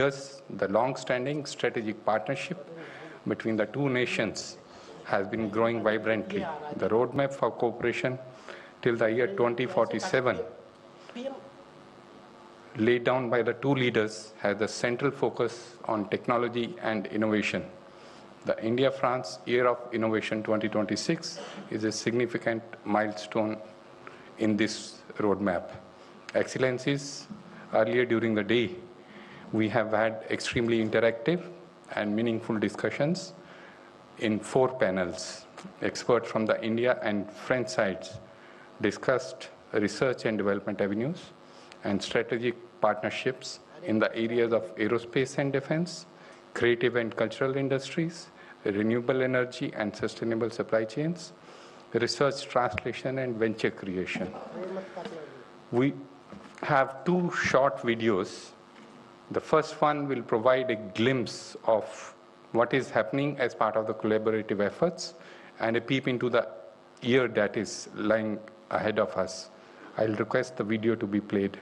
Thus, the long-standing strategic partnership between the two nations has been growing vibrantly. The roadmap for cooperation till the year 2047 laid down by the two leaders has a central focus on technology and innovation. The India-France Year of Innovation 2026 is a significant milestone in this roadmap. Excellencies, earlier during the day, we have had extremely interactive and meaningful discussions in 4 panels. Experts from the India and French sides discussed research and development avenues and strategic partnerships in the areas of aerospace and defense, creative and cultural industries, renewable energy and sustainable supply chains, research translation and venture creation. We have 2 short videos. The first one will provide a glimpse of what is happening as part of the collaborative efforts and a peep into the year that is lying ahead of us. I'll request the video to be played.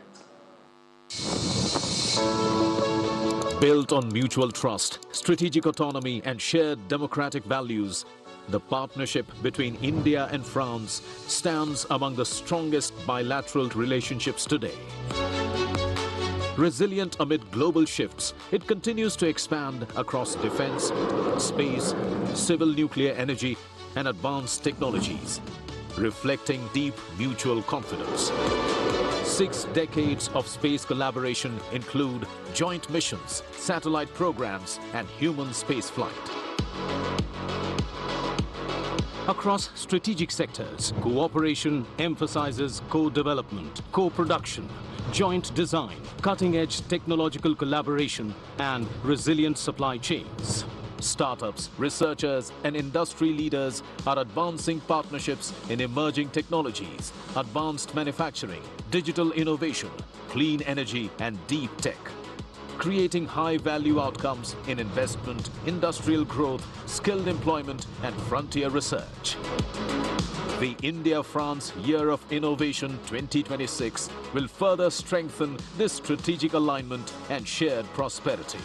Built on mutual trust, strategic autonomy and shared democratic values, the partnership between India and France stands among the strongest bilateral relationships today. Resilient amid global shifts, it continues to expand across defense, space, civil nuclear energy and advanced technologies, reflecting deep mutual confidence. 6 decades of space collaboration include joint missions, satellite programs, and human spaceflight. Across strategic sectors, cooperation emphasizes co-development, co-production, joint design, cutting-edge technological collaboration, and resilient supply chains. Startups, researchers, and industry leaders are advancing partnerships in emerging technologies, advanced manufacturing, digital innovation, clean energy, and deep tech, creating high-value outcomes in investment, industrial growth, skilled employment, and frontier research. The India-France Year of Innovation 2026 will further strengthen this strategic alignment and shared prosperity.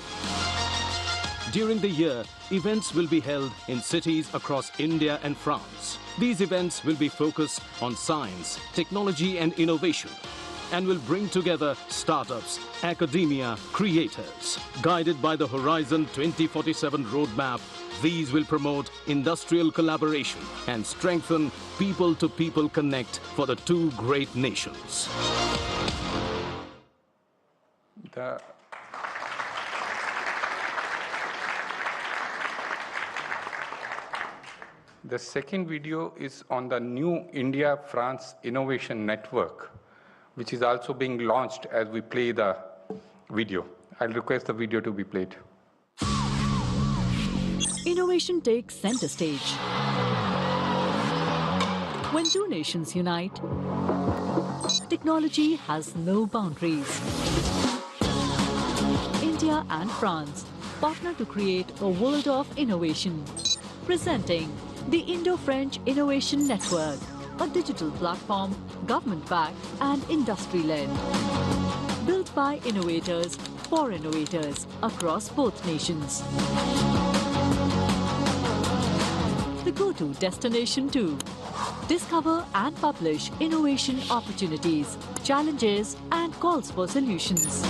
During the year, events will be held in cities across India and France. These events will be focused on science, technology and innovation, and will bring together startups, academia, creators. Guided by the Horizon 2047 roadmap, these will promote industrial collaboration and strengthen people-to-people connect for the 2 great nations. The second video is on the new India-France Innovation Network, which is also being launched as we play the video. I'll request the video to be played. Innovation takes center stage. When 2 nations unite, technology has no boundaries. India and France partner to create a world of innovation. Presenting the Indo-French Innovation Network, a digital platform, government-backed and industry-led. Built by innovators for innovators across both nations. The go-to destination to discover and publish innovation opportunities, challenges and calls for solutions.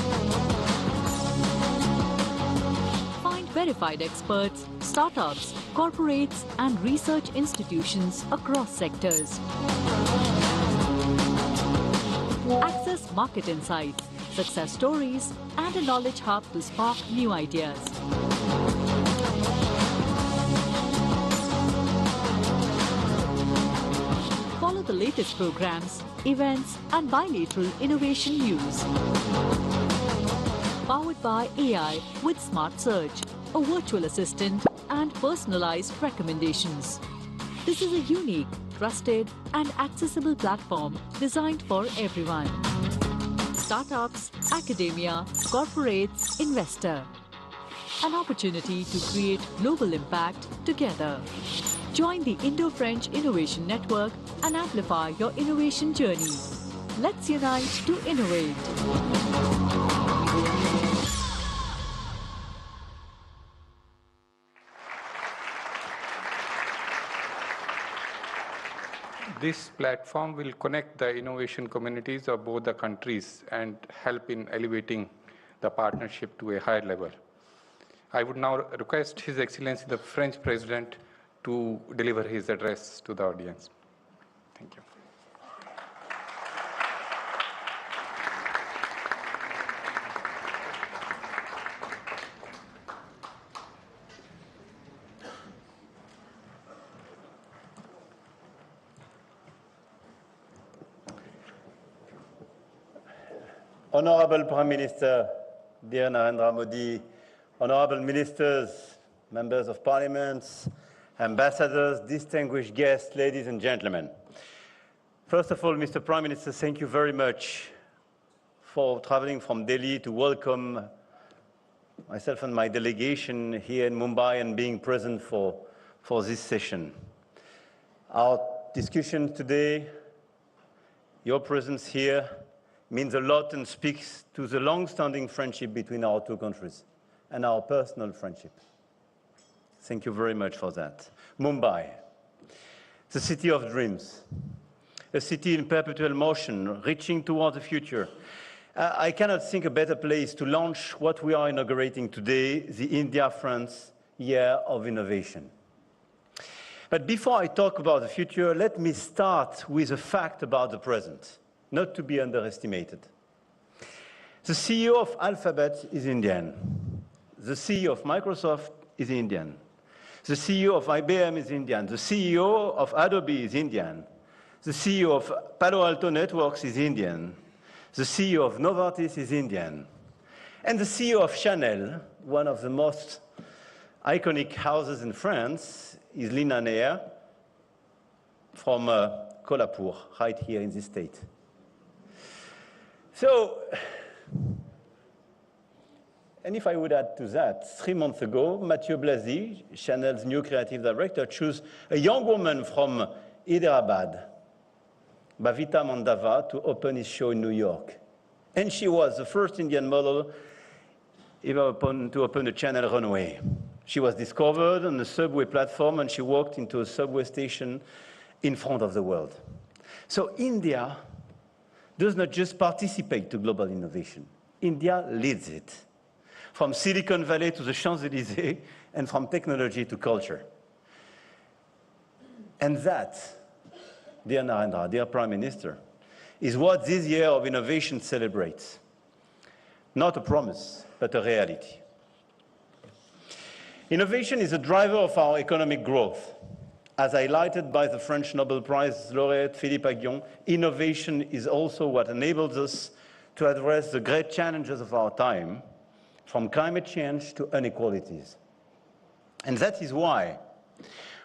Find verified experts, startups, corporates and research institutions across sectors. Access market insights, success stories and a knowledge hub to spark new ideas. Follow the latest programs, events and bilateral innovation news. Powered by AI with Smart Search, a virtual assistant and personalized recommendations. This is a unique, trusted and accessible platform designed for everyone. Startups, academia, corporates, investor. An opportunity to create global impact together. Join the Indo-French Innovation Network and amplify your innovation journey. Let's unite to innovate. This platform will connect the innovation communities of both the countries and help in elevating the partnership to a higher level. I would now request His Excellency the French President to deliver his address to the audience. Thank you. Honorable Prime Minister, dear Narendra Modi, honorable ministers, members of parliament, ambassadors, distinguished guests, ladies and gentlemen. First of all, Mr. Prime Minister, thank you very much for traveling from Delhi to welcome myself and my delegation here in Mumbai and being present for this session. Our discussion today, your presence here, means a lot and speaks to the long-standing friendship between our two countries and our personal friendship. Thank you very much for that. Mumbai, the city of dreams, a city in perpetual motion, reaching toward the future. I cannot think a better place to launch what we are inaugurating today, the India-France Year of Innovation. But before I talk about the future, let me start with a fact about the present, not to be underestimated. The CEO of Alphabet is Indian. The CEO of Microsoft is Indian. The CEO of IBM is Indian. The CEO of Adobe is Indian. The CEO of Palo Alto Networks is Indian. The CEO of Novartis is Indian. And the CEO of Chanel, one of the most iconic houses in France, is Lina Nair from Kolhapur, right here in this state. So, and if I would add to that, 3 months ago, Mathieu Blasi, Chanel's new creative director, chose a young woman from Hyderabad, Bhavita Mandava, to open his show in New York. And she was the first Indian model ever to open a Chanel runway. She was discovered on the subway platform, and she walked into a subway station in front of the world. So India does not just participate to global innovation. India leads it, from Silicon Valley to the Champs-Élysées, and from technology to culture. And that, dear Narendra, dear Prime Minister, is what this year of innovation celebrates. Not a promise, but a reality. Innovation is a driver of our economic growth. As highlighted by the French Nobel Prize laureate Philippe Aghion, innovation is also what enables us to address the great challenges of our time, from climate change to inequalities. And that is why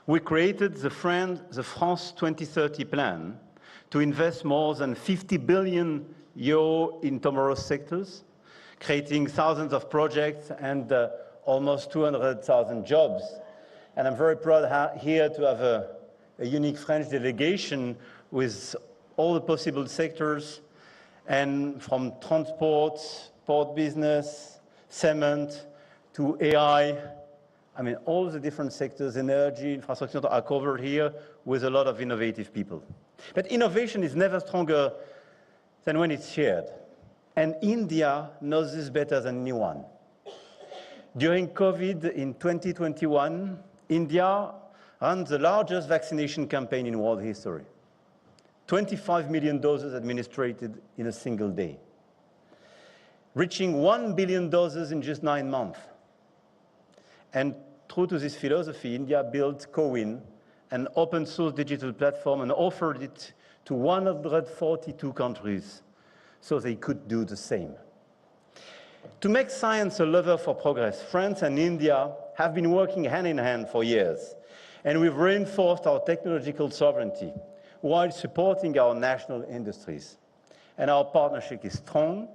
we created the France 2030 plan to invest more than 50 billion euro in tomorrow's sectors, creating thousands of projects and almost 200,000 jobs. And I'm very proud here to have a unique French delegation with all the possible sectors, and from transport, port business, cement, to AI. I mean, all the different sectors, energy, infrastructure, are covered here with a lot of innovative people. But innovation is never stronger than when it's shared. And India knows this better than anyone. During COVID in 2021, India ran the largest vaccination campaign in world history. 25 million doses administered in a single day, reaching 1 billion doses in just 9 months. And true to this philosophy, India built CoWIN, an open source digital platform, and offered it to 142 countries so they could do the same. To make science a lever for progress, France and India have been working hand in hand for years, and we've reinforced our technological sovereignty while supporting our national industries. And our partnership is strong,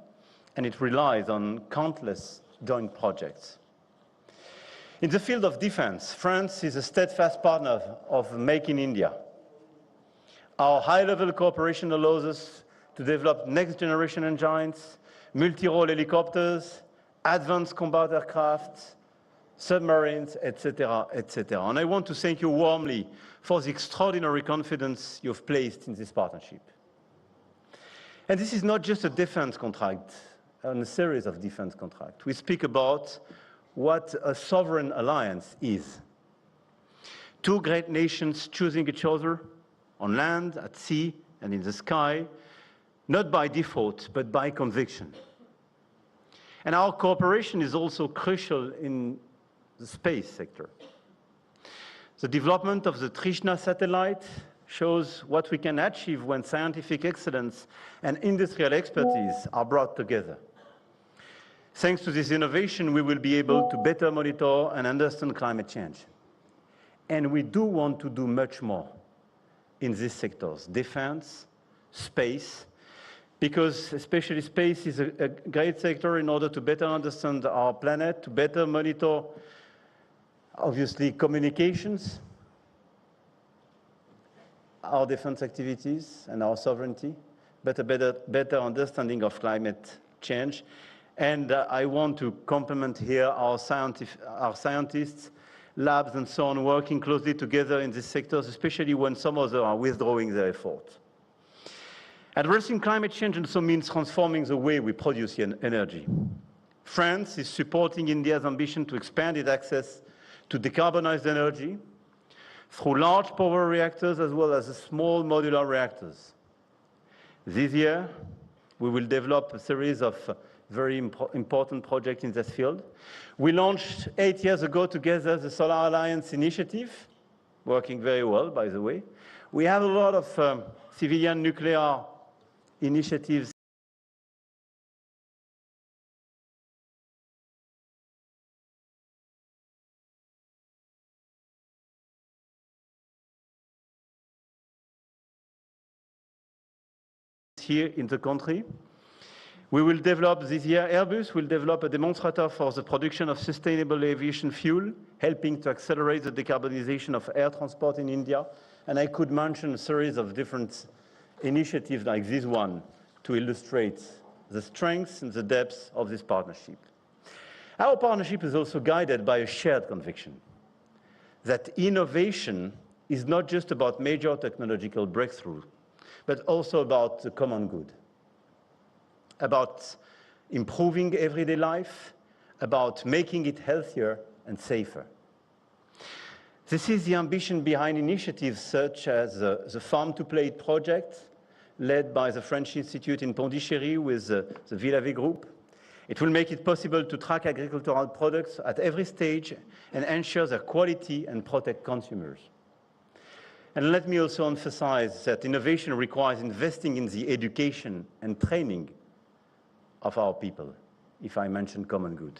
and it relies on countless joint projects. In the field of defense, France is a steadfast partner of Make in India. Our high-level cooperation allows us to develop next-generation engines, multi-role helicopters, advanced combat aircraft, submarines, etc., etc. And I want to thank you warmly for the extraordinary confidence you've placed in this partnership. And this is not just a defense contract, and a series of defense contracts. We speak about what a sovereign alliance is. Two great nations choosing each other on land, at sea, and in the sky, not by default, but by conviction. And our cooperation is also crucial in the space sector. The development of the Trishna satellite shows what we can achieve when scientific excellence and industrial expertise are brought together. Thanks to this innovation, we will be able to better monitor and understand climate change. And we do want to do much more in these sectors, defense, space, because especially space is a great sector in order to better understand our planet, to better monitor, obviously, communications, our defense activities and our sovereignty, but a better understanding of climate change. And I want to compliment here our scientists, labs and so on, working closely together in these sectors, especially when some others are withdrawing their efforts. Addressing climate change also means transforming the way we produce energy. France is supporting India's ambition to expand its access to decarbonized energy through large power reactors as well as small modular reactors. This year, we will develop a series of very important projects in this field. We launched 8 years ago together the Solar Alliance initiative, working very well, by the way. We have a lot of civilian nuclear initiatives here in the country. We will develop this year, Airbus will develop a demonstrator for the production of sustainable aviation fuel, helping to accelerate the decarbonization of air transport in India. And I could mention a series of different initiatives like this one to illustrate the strengths and the depths of this partnership. Our partnership is also guided by a shared conviction that innovation is not just about major technological breakthrough, but also about the common good, about improving everyday life, about making it healthier and safer. This is the ambition behind initiatives such as the Farm to Plate project, led by the French Institute in Pondichéry with the Villavey Group. It will make it possible to track agricultural products at every stage and ensure their quality and protect consumers. And let me also emphasize that innovation requires investing in the education and training of our people, if I mention common good.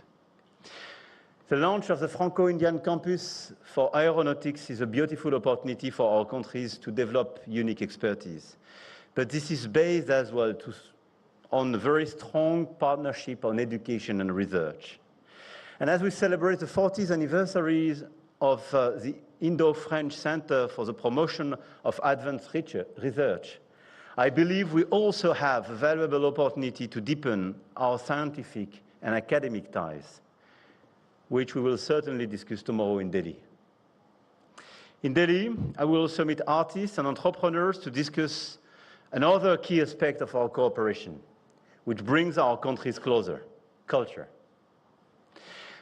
The launch of the Franco-Indian campus for aeronautics is a beautiful opportunity for our countries to develop unique expertise. But this is based as well on a very strong partnership on education and research. And as we celebrate the 40th anniversary of the Indo-French Center for the Promotion of Advanced Research, I believe we also have a valuable opportunity to deepen our scientific and academic ties, which we will certainly discuss tomorrow in Delhi. In Delhi, I will also meet artists and entrepreneurs to discuss another key aspect of our cooperation, which brings our countries closer: culture.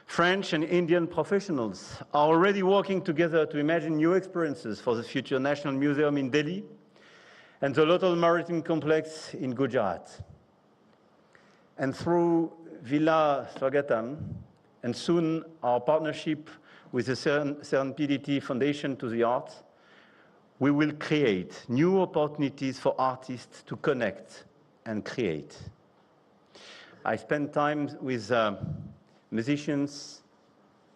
French and Indian professionals are already working together to imagine new experiences for the future National Museum in Delhi and the Lotal Maritime Complex in Gujarat. And through Villa Swagatam, and soon our partnership with the Serendipity Foundation to the Arts, we will create new opportunities for artists to connect and create. I spent time with musicians,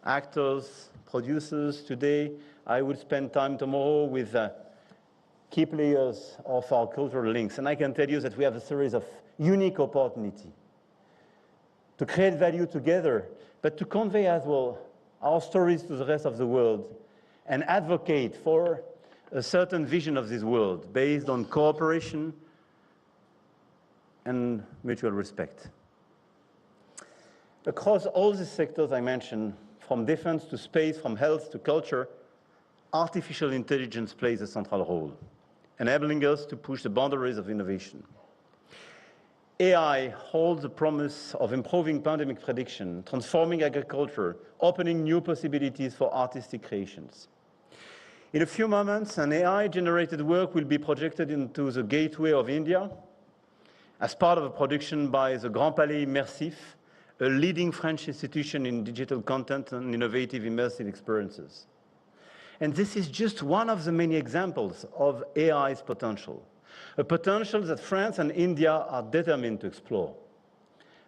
actors, producers today. I will spend time tomorrow with key players of our cultural links. And I can tell you that we have a series of unique opportunities to create value together, but to convey as well our stories to the rest of the world and advocate for a certain vision of this world based on cooperation and mutual respect. Across all the sectors I mentioned, from defense to space, from health to culture, artificial intelligence plays a central role, enabling us to push the boundaries of innovation. AI holds the promise of improving pandemic prediction, transforming agriculture, opening new possibilities for artistic creations. In a few moments, an AI-generated work will be projected into the gateway of India as part of a production by the Grand Palais Immersif, a leading French institution in digital content and innovative immersive experiences. And this is just one of the many examples of AI's potential, a potential that France and India are determined to explore,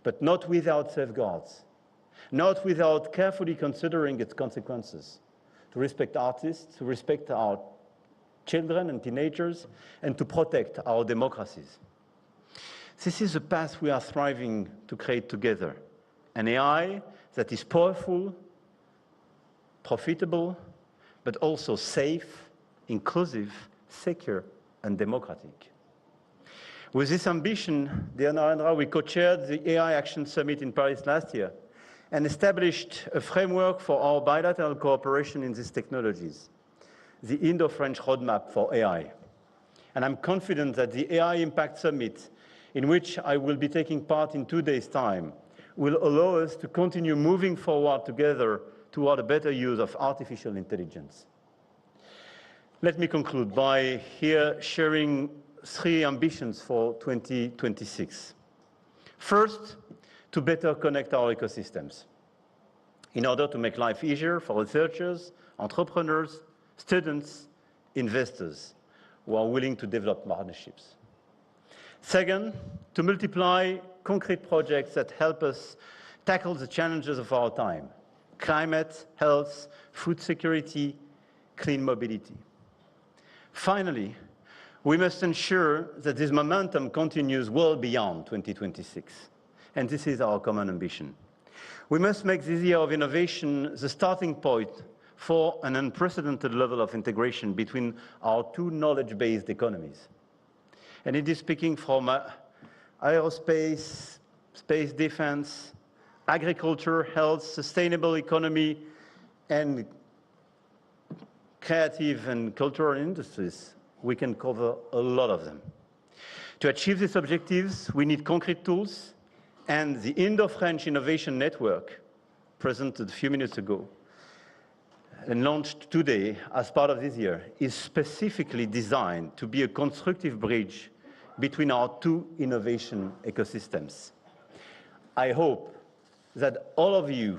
but not without safeguards, not without carefully considering its consequences, to respect artists, to respect our children and teenagers, and to protect our democracies. This is a path we are striving to create together, an AI that is powerful, profitable, but also safe, inclusive, secure, and democratic. With this ambition, dear Narendra, we co-chaired the AI Action Summit in Paris last year and established a framework for our bilateral cooperation in these technologies, the Indo-French Roadmap for AI. And I'm confident that the AI Impact Summit, in which I will be taking part in 2 days' time, will allow us to continue moving forward together toward a better use of artificial intelligence. Let me conclude by here sharing 3 ambitions for 2026. First, to better connect our ecosystems in order to make life easier for researchers, entrepreneurs, students, investors who are willing to develop partnerships. Second, to multiply concrete projects that help us tackle the challenges of our time: climate, health, food security, clean mobility. Finally, we must ensure that this momentum continues well beyond 2026. And this is our common ambition. We must make this year of innovation the starting point for an unprecedented level of integration between our 2 knowledge-based economies. And it is speaking from aerospace, space defense, agriculture, health, sustainable economy, and creative and cultural industries. We can cover a lot of them. To achieve these objectives, we need concrete tools, and the Indo-French Innovation Network, presented a few minutes ago and launched today as part of this year, is specifically designed to be a constructive bridge between our 2 innovation ecosystems. I hope that all of you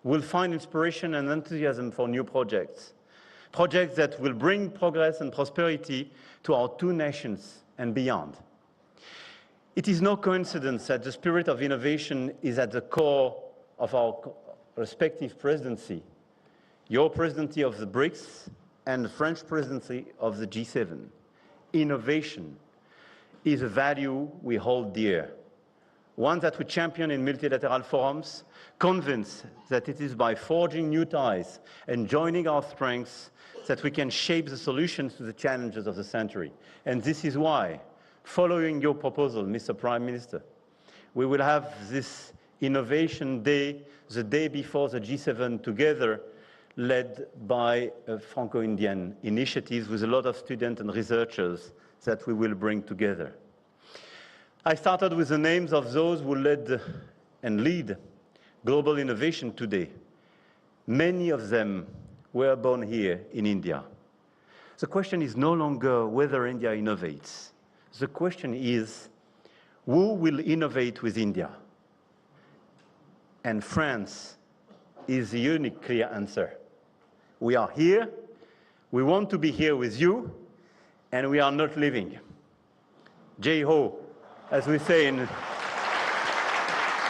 will find inspiration and enthusiasm for new projects that will bring progress and prosperity to our 2 nations and beyond. It is no coincidence that the spirit of innovation is at the core of our respective presidency, your presidency of the BRICS and the French presidency of the G7. Innovation is a value we hold dear, one that we champion in multilateral forums, convinced that it is by forging new ties and joining our strengths that we can shape the solutions to the challenges of the century. And this is why, following your proposal, Mr. Prime Minister, we will have this Innovation Day, the day before the G7 together, led by a Franco-Indian initiative with a lot of students and researchers that we will bring together. I started with the names of those who led and lead global innovation today. Many of them were born here in India. The question is no longer whether India innovates. The question is, who will innovate with India? And France is the unique clear answer. We are here, we want to be here with you, and we are not leaving. Jai-ho, as we say in a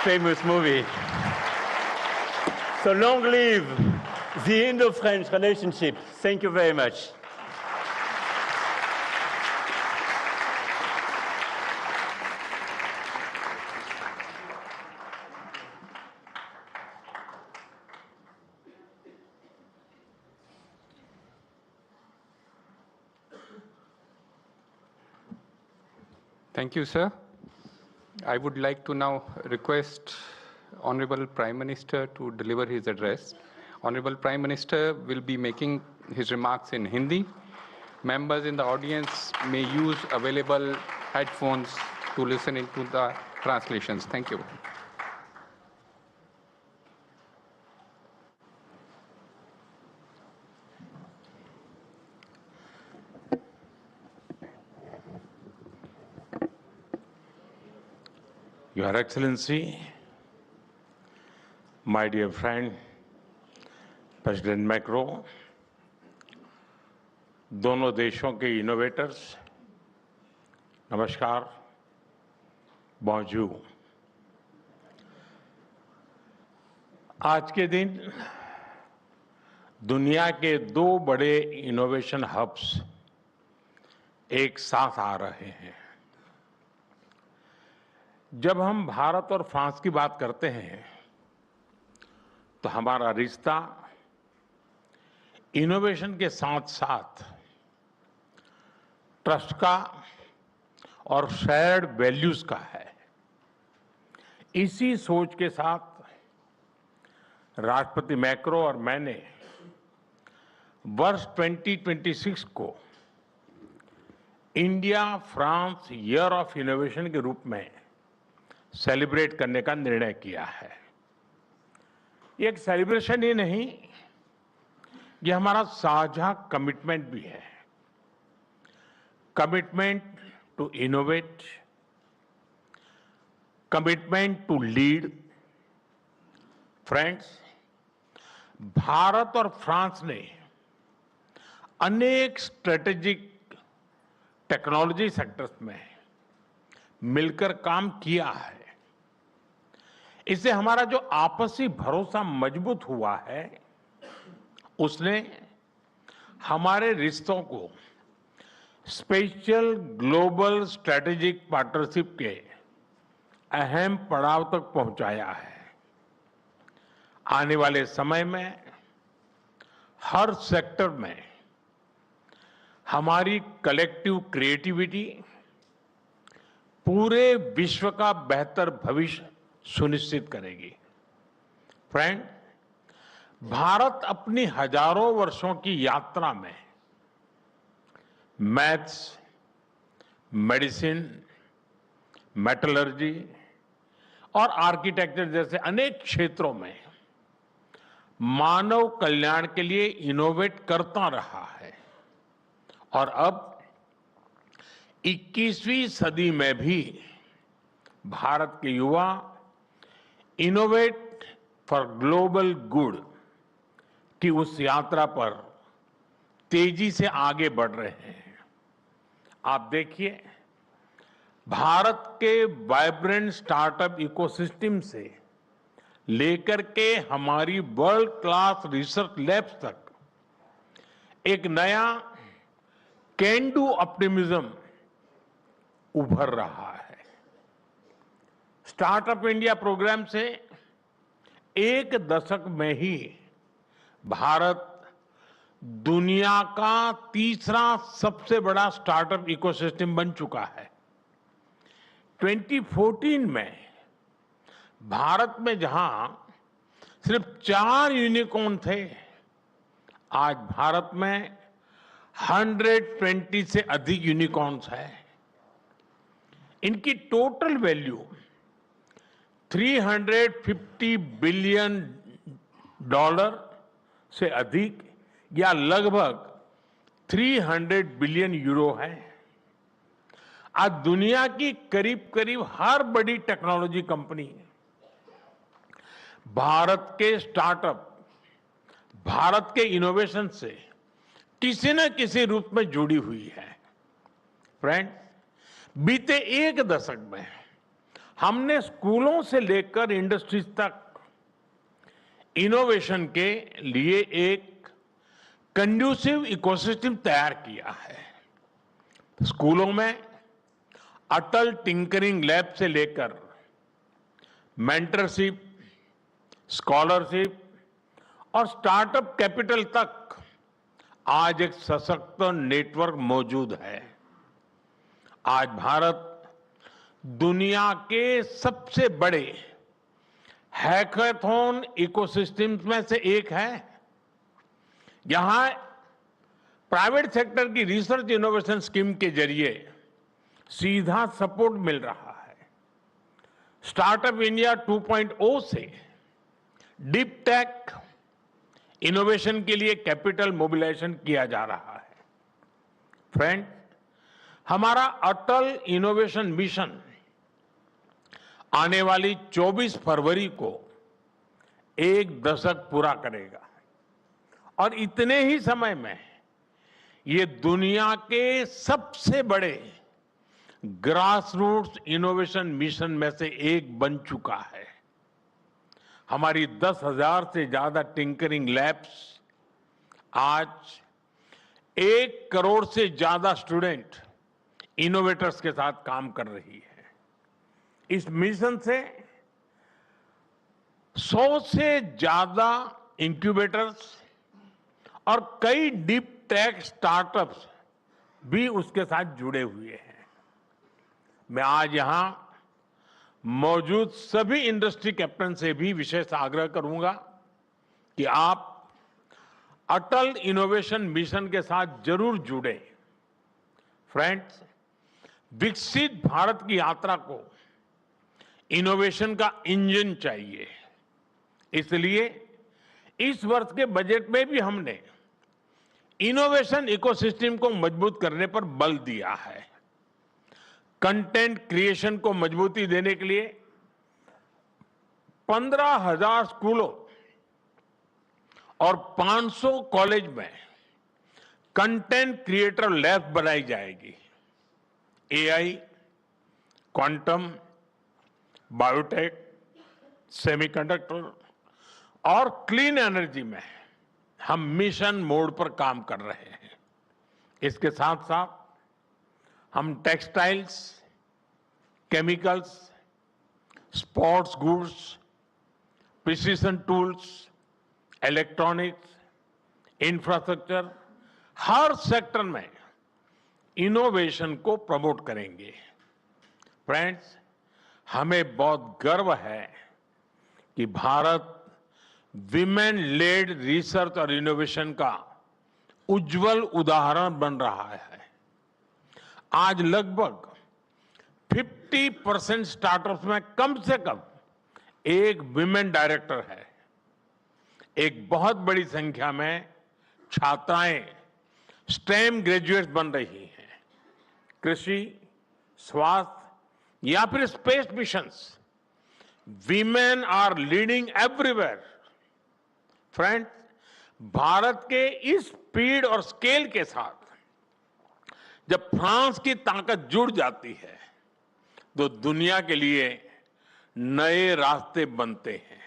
famous movie. So long live the Indo-French relationship. Thank you very much. Thank you, sir. I would like to now request Honorable Prime Minister to deliver his address. Honorable Prime Minister will be making his remarks in Hindi. Members in the audience may use available headphones to listen into the translations. Thank you. Your Excellency, my dear friend, President Macron, दोनों देशों के innovators, नमस्कार, bonjour। आज के दिन दुनिया के दो बड़े इनोवेशन हब्स एक साथ आ रहे हैं। जब हम भारत और फ्रांस की बात करते हैं तो हमारा रिश्ता इनोवेशन के साथ साथ ट्रस्ट का और शेयर्ड वैल्यूज का है। इसी सोच के साथ राष्ट्रपति मैक्रो और मैंने वर्ष 2026 को India France year of innovation के रूप में सेलिब्रेट करने का निर्णय किया है। ये एक सेलिब्रेशन ही नहीं, ये हमारा साझा कमिटमेंट भी है। Commitment to innovate, commitment to lead. Friends, Bharat और फ्रांस ने अनेक स्ट्रेटेजिक टेक्नोलॉजी सेक्टर्स में मिलकर काम किया है। इससे हमारा जो आपसी भरोसा मजबूत हुआ है, उसने हमारे रिश्तों को स्पेशल ग्लोबल स्ट्रेटेजिक पार्टनरशिप के अहम पड़ाव तक पहुंचाया है। आने वाले समय में हर सेक्टर में हमारी कलेक्टिव क्रिएटिविटी पूरे विश्व का बेहतर भविष्य सुनिश्चित करेगी। फ्रेंड, भारत अपनी हजारों वर्षों की यात्रा में मैथ्स, मेडिसिन, मेटलर्जी और आर्किटेक्चर जैसे अनेक क्षेत्रों में मानव कल्याण के लिए इनोवेट करता रहा है और अब 21वीं सदी में भी भारत के युवा इनोवेट फॉर ग्लोबल गुड की उस यात्रा पर तेजी से आगे बढ़ रहे हैं। आप देखिए, भारत के वाइब्रेंट स्टार्टअप इकोसिस्टम से लेकर के हमारी वर्ल्ड क्लास रिसर्च लैब्स तक एक नया कैन डू ऑप्टिमिज्म उभर रहा है। स्टार्टअप इंडिया प्रोग्राम से एक दशक में ही भारत दुनिया का तीसरा सबसे बड़ा स्टार्टअप इकोसिस्टम बन चुका है। 2014 में भारत में जहां सिर्फ 4 यूनिकॉर्न थे, आज भारत में 120 से अधिक यूनिकॉर्न्स हैं। इनकी टोटल वैल्यू $350 बिलियन से अधिक या लगभग 300 बिलियन यूरो है। आज दुनिया की करीब करीब हर बड़ी टेक्नोलॉजी कंपनी भारत के स्टार्टअप, भारत के इनोवेशन से किसी न किसी रूप में जुड़ी हुई है। फ्रेंड, बीते एक दशक में हमने स्कूलों से लेकर इंडस्ट्रीज तक इनोवेशन के लिए एक कंड्यूसिव इकोसिस्टम तैयार किया है। स्कूलों में अटल टिंकरिंग लैब से लेकर मेंटरशिप, स्कॉलरशिप और स्टार्टअप कैपिटल तक आज एक सशक्त नेटवर्क मौजूद है। आज भारत दुनिया के सबसे बड़े हैकाथॉन इकोसिस्टम्स में से एक है। यहां प्राइवेट सेक्टर की रिसर्च इनोवेशन स्कीम के जरिए सीधा सपोर्ट मिल रहा है। स्टार्टअप इंडिया 2.0 से डीप टेक इनोवेशन के लिए कैपिटल मोबिलाइजेशन किया जा रहा है। फ्रेंड, हमारा अटल इनोवेशन मिशन आने वाली 24 फरवरी को 1 दशक पूरा करेगा और इतने ही समय में ये दुनिया के सबसे बड़े ग्रासरूट्स इनोवेशन मिशन में से एक बन चुका है। हमारी 10,000 से ज्यादा टिंकरिंग लैब्स आज 1 करोड़ से ज्यादा स्टूडेंट इनोवेटर्स के साथ काम कर रही है। इस मिशन से 100 से ज्यादा इंक्यूबेटर्स और कई डीप टेक स्टार्टअप्स भी उसके साथ जुड़े हुए हैं। मैं आज यहां मौजूद सभी इंडस्ट्री कैप्टन से भी विशेष आग्रह करूंगा कि आप अटल इनोवेशन मिशन के साथ जरूर जुड़े। फ्रेंड्स, विकसित भारत की यात्रा को इनोवेशन का इंजन चाहिए। इसलिए इस वर्ष के बजट में भी हमने इनोवेशन इकोसिस्टम को मजबूत करने पर बल दिया है। कंटेंट क्रिएशन को मजबूती देने के लिए 15,000 स्कूलों और 500 कॉलेज में कंटेंट क्रिएटर लैब बनाई जाएगी। एआई, क्वांटम, बायोटेक, सेमीकंडक्टर और क्लीन एनर्जी में हम मिशन मोड पर काम कर रहे हैं। इसके साथ साथ हम textiles, chemicals, sports goods, precision tools, electronics, infrastructure, हर सेक्टर में इनोवेशन को प्रमोट करेंगे। फ्रेंड्स, हमें बहुत गर्व है कि भारत विमेन लेड रिसर्च और इनोवेशन का उज्जवल उदाहरण बन रहा है। आज लगभग 50% स्टार्टअप्स में कम से कम एक विमेन डायरेक्टर है। एक बहुत बड़ी संख्या में छात्राएं स्टेम ग्रेजुएट्स बन रही हैं। कृषि, स्वास्थ्य या फिर space missions, women are leading everywhere. Friends, Bharat के इस स्पीड और स्केल के साथ जब फ्रांस की ताकत जुड़ जाती है तो दुनिया के लिए नए रास्ते बनते हैं।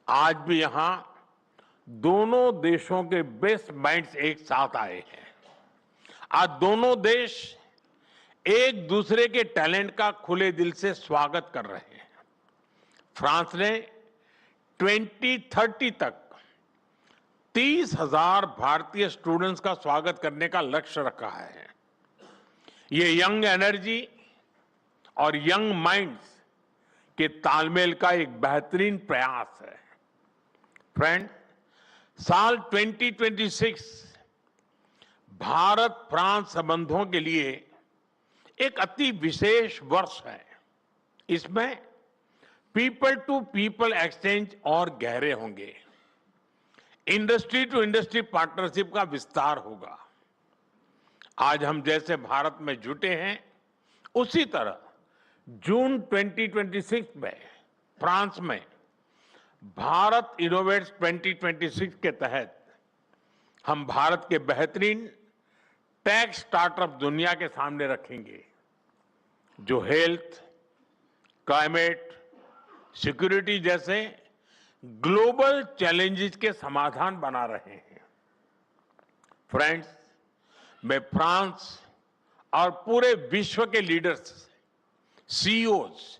आज भी यहां दोनों देशों के बेस्ट माइंड्स एक साथ आए हैं। आज दोनों देश एक दूसरे के टैलेंट का खुले दिल से स्वागत कर रहे हैं। फ्रांस ने 2030 तक 30,000 भारतीय स्टूडेंट्स का स्वागत करने का लक्ष्य रखा है। ये यंग एनर्जी और यंग माइंड्स के तालमेल का एक बेहतरीन प्रयास है। फ्रेंड, साल 2026 भारत फ्रांस संबंधों के लिए एक अति विशेष वर्ष है। इसमें पीपल टू पीपल एक्सचेंज और गहरे होंगे। इंडस्ट्री टू इंडस्ट्री पार्टनरशिप का विस्तार होगा। आज हम जैसे भारत में जुटे हैं, उसी तरह जून 2026 में फ्रांस में भारत इनोवेट्स 2026 के तहत हम भारत के बेहतरीन टेक स्टार्टअप दुनिया के सामने रखेंगे, जो हेल्थ, क्लाइमेट, सिक्योरिटी जैसे ग्लोबल चैलेंजेस के समाधान बना रहे हैं। फ्रेंड्स, मैं फ्रांस और पूरे विश्व के लीडर्स, सीईओज,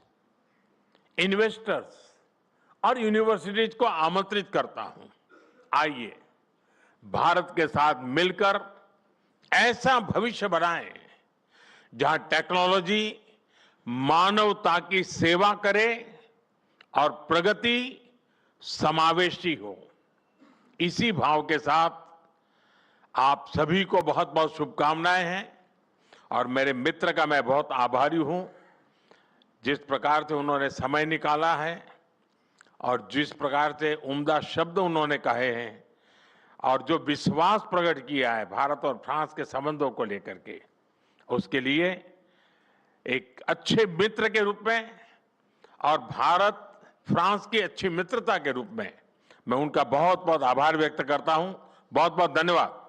इन्वेस्टर्स और यूनिवर्सिटीज को आमंत्रित करता हूं। आइए भारत के साथ मिलकर ऐसा भविष्य बनाएं जहां टेक्नोलॉजी मानवता की सेवा करे और प्रगति समावेशी हो। इसी भाव के साथ आप सभी को बहुत बहुत शुभकामनाएं हैं और मेरे मित्र का मैं बहुत आभारी हूं, जिस प्रकार से उन्होंने समय निकाला है और जिस प्रकार से उम्दा शब्द उन्होंने कहे हैं और जो विश्वास प्रकट किया है भारत और फ्रांस के संबंधों को लेकर के, उसके लिए एक अच्छे मित्र के रूप में और भारत फ्रांस की अच्छी मित्रता के रूप में मैं उनका बहुत बहुत आभार व्यक्त करता हूं। बहुत बहुत धन्यवाद।